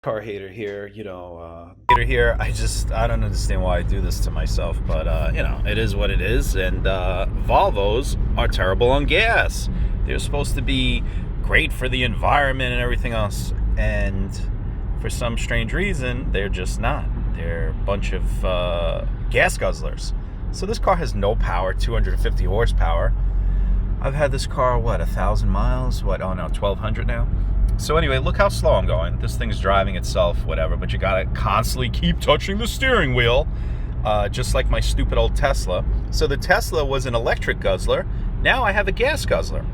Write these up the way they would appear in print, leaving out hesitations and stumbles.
Car hater here, hater here. I don't understand why I do this to myself, but it is what it is. And Volvos are terrible on gas. They're supposed to be great for the environment and everything else, and for some strange reason, they're just not. They're a bunch of gas guzzlers. So this car has no power, 250 horsepower. I've had this car, 1,000 miles? Oh no, 1,200 now. So anyway, look how slow I'm going. This thing's driving itself, whatever, but you gotta constantly keep touching the steering wheel, just like my stupid old Tesla. So the Tesla was an electric guzzler. Now I have a gas guzzler.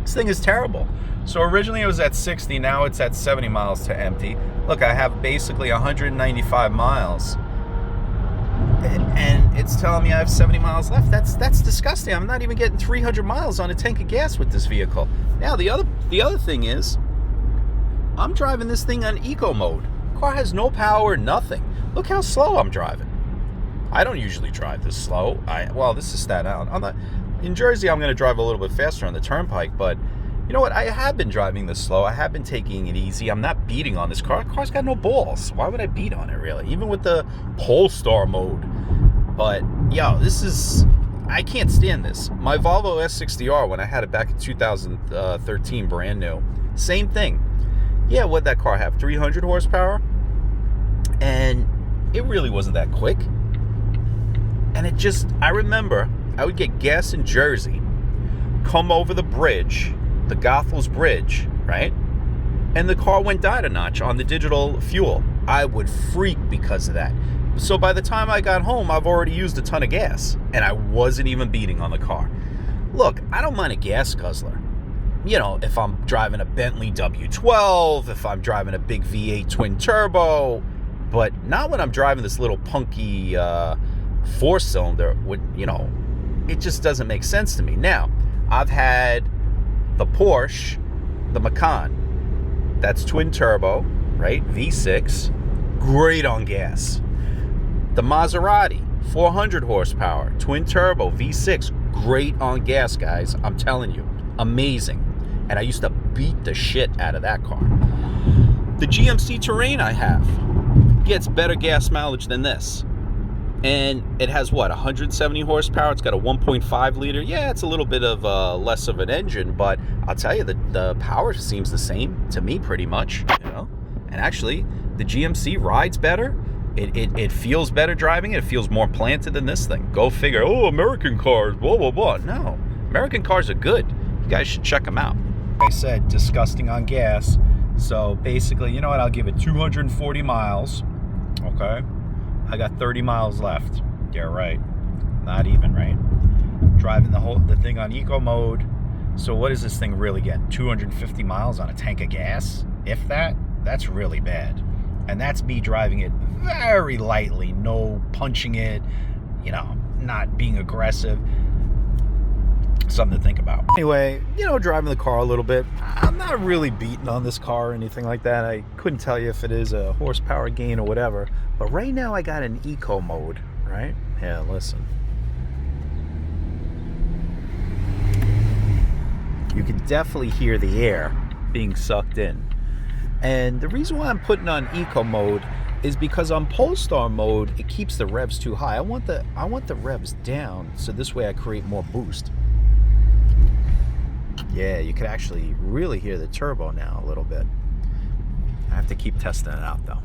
This thing is terrible. So originally it was at 60, now it's at 70 miles to empty. Look, I have basically 195 miles. And it's telling me I have 70 miles left. That's disgusting. I'm not even getting 300 miles on a tank of gas with this vehicle. Now the other thing is, I'm driving this thing on eco mode. Car has no power, nothing. Look how slow I'm driving. I don't usually drive this slow. Well, this is Staten Island. In Jersey, I'm going to drive a little bit faster on the turnpike, but you know what? I have been driving this slow. I have been taking it easy. I'm not beating on this car. The car's got no balls. Why would I beat on it, really? Even with the Polestar mode. But, I can't stand this. My Volvo XC40, when I had it back in 2013, brand new, same thing. Yeah, what'd that car have? 300 horsepower? And it really wasn't that quick. And I remember I would get gas in Jersey, come over the bridge, the Goethals Bridge, right? And the car went down a notch on the digital fuel. I would freak because of that. So by the time I got home, I've already used a ton of gas, and I wasn't even beating on the car. Look, I don't mind a gas guzzler. If I'm driving a Bentley W12, if I'm driving a big V8 twin turbo, but not when I'm driving this little punky four-cylinder. It just doesn't make sense to me. Now, I've had the Porsche, the Macan, that's twin turbo, right? V6, great on gas. The Maserati, 400 horsepower, twin turbo, V6, great on gas, guys. I'm telling you, amazing. And I used to beat the shit out of that car. The GMC Terrain I have gets better gas mileage than this. And it has 170 horsepower. It's got a 1.5 liter. Yeah, it's a little bit of less of an engine, but I'll tell you, the power seems the same to me pretty much, And actually, the GMC rides better. It feels better driving it. It feels more planted than this thing. Go figure. Oh, American cars, blah, blah, blah. No, American cars are good. You guys should check them out. Like I said, disgusting on gas. So basically, you know what? I'll give it 240 miles. Okay. I got 30 miles left. Yeah, right. Not even, right? Driving the thing on eco mode. So what is this thing really getting? 250 miles on a tank of gas? If that, that's really bad. And that's me driving it very lightly, no punching it, not being aggressive. Something to think about. Anyway, driving the car a little bit. I'm not really beating on this car or anything like that. I couldn't tell you if it is a horsepower gain or whatever. But right now I got an eco mode, right? Yeah, listen. You can definitely hear the air being sucked in. And the reason why I'm putting on eco mode is because on Polestar mode, it keeps the revs too high. I want the revs down, so this way I create more boost. Yeah, you could actually really hear the turbo now a little bit. I have to keep testing it out though.